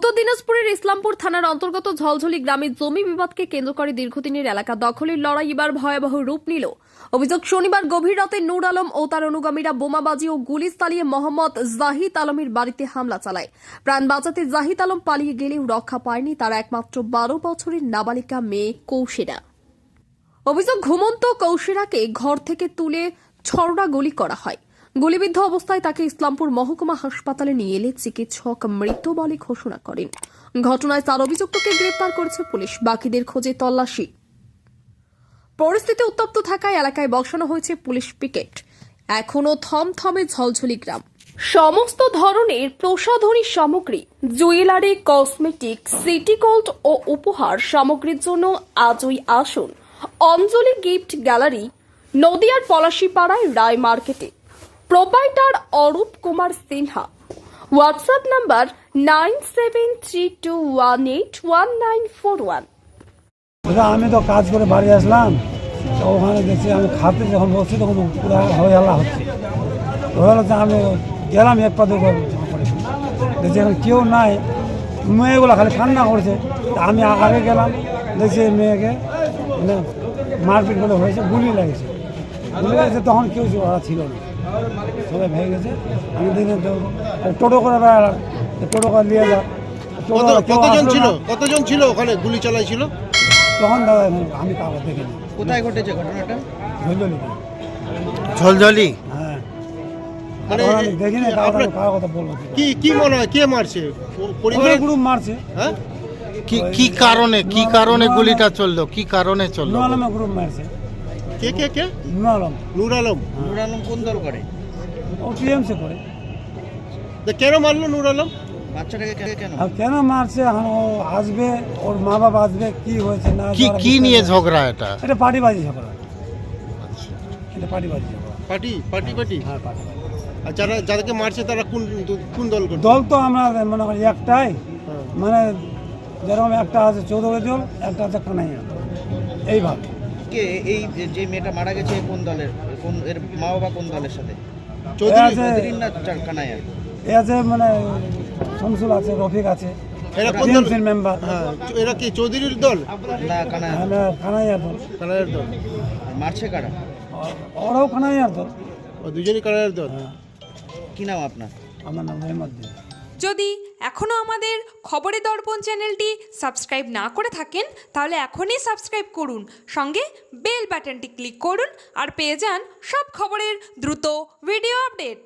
উত্তর দিনাজপুরের ইসলামপুর থানার অন্তর্গত ঝলঝলি গ্রামে জমি বিবাদকে কেন্দ্র করে দীর্ঘদিনের এলাকা দখলের লড়াই এবার ভয়াবহ রূপ নিল। অভিযোগ, শনিবার গভীর রাতে নূর আলম ও তার অনুগামীরা বোমাবাজি ও গুলি চালিয়ে মোহাম্মদ জাহিদ আলমের বাড়িতে হামলা চালায়। প্রাণ বাঁচাতে জাহিদ আলম পালিয়ে গেলেও রক্ষা পায়নি তার একমাত্র 12 বছরের নাবালিকা মেয়ে কৌশিরা। অভিযোগ, ঘুমন্ত কৌশিরাকে ঘর থেকে তুলে ছড়া গুলি করা হয়। গুলিবিদ্ধ অবস্থায় তাকে ইসলামপুর মহকুমা হাসপাতালে নিয়ে এলে চিকিৎসক মৃত বলে ঘোষণা করেন। ঘটনায় 4 অভিযুক্তকে গ্রেফতার করেছে পুলিশ, বাকিদের খোঁজে তল্লাশি। পরিস্থিতি উত্তপ্ত থাকায় এলাকায় বসানো হয়েছে পুলিশ পিকেট। এখনো থমথমে ঝলঝলি গ্রাম। সমস্ত ধরনের প্রসাধনী সামগ্রী, জুয়েলারি, কসমেটিক, সিটি গোল্ড ও উপহার সামগ্রীর জন্য আজই আসুন অঞ্জলি গিফট গ্যালারি, নদিয়ার পলাশীপাড়ায় রায় মার্কেটে। Proprietor Arup Kumar Sinha. WhatsApp number 9732181941। আমি তো কাজ করে বাড়ি আসলাম, তো ওখানে গেছি, আমি খাতে যখন বলছি তখন পুরো হয়ে হাল্লা হচ্ছে। হচ্ছে আমি গেলাম এক পা দেখছি এখন কেউ নাই, মেয়েগুলো খালি কান্না করছে। আমি আগে গেলাম, দেখছি মেয়েকে মারপিট করে হয়েছে, গুলি লেগেছে। তখন কেউ ওরা ছিল না, সবাই ভেঙে গেছে। আমি দিনে টোটো করে বেড়ালাম, টোটো করে নিয়ে যা। কতজন ছিল ওখানে গুলি চালাইছিল? তখন দাদা আমি কাউকে দেখিনি। কোথায় ঘটেছে ঘটনাটা? ঝলঝলি। হ্যাঁ, মানে আমি দেখিনি, কারো কথা বলবো। কি মনে হয় কে মারছে? পরিবারের গ্রুপ মারছে। হ্যাঁ, কি কারণে গুলিটা চললো? কি কারণে চললো? নূর আলমের গ্রুপ মারছে। কে? নূর আলম। নূর আলম কোন দল করে? ও টিএমসি করে। কেন মারলো নূর আলম? বাচ্চাটাকে কেন? আর কেন মারছে এখন ও আসবে, ওর মা বাবা আসবে, কি হয়েছে না কি নিয়ে ঝগড়া এটা? এটা পার্টিবাজি ঝগড়া। এটা পার্টিবাজি ঝগড়া। পার্টি হ্যাঁ, পার্টিবাজি। আর যাদেরকে মারছে তারা কোন দল করে? দল তো আমরা মনে করি একটাই, মানে যেরকম একটা আছে চৌধুরী দল, একটা আছে কানাইয়া, এইভাবে। কে এই যে মেয়েটা মারা গেছে কোন দলের? কোন এর মা বাবা কোন দলের সাথে? চৌধুরী না কানাইয়া? এ আছে মানে শামসুল আছে, রফিক আছে, এরা কোন দল? টিএমসির মেম্বার। হ্যাঁ, এরা কি চৌধুরীর দল? না কানাইয়া। কানাইয়ার দল। কানাইয়ের দল। মারছে কারা? ওরাও কানাইয়ার দল। ও দুজনই কানাইয়ের দল। কি নাম আপনার? আমার নাম রহমদ্দিন। যদি এখনও আমাদের খবরের দর্পণ চ্যানেলটি সাবস্ক্রাইব না করে থাকেন তাহলে এখনই সাবস্ক্রাইব করুন, সঙ্গে বেল বাটনটি ক্লিক করুন আর পেয়ে যান সব খবরের দ্রুত ভিডিও আপডেট।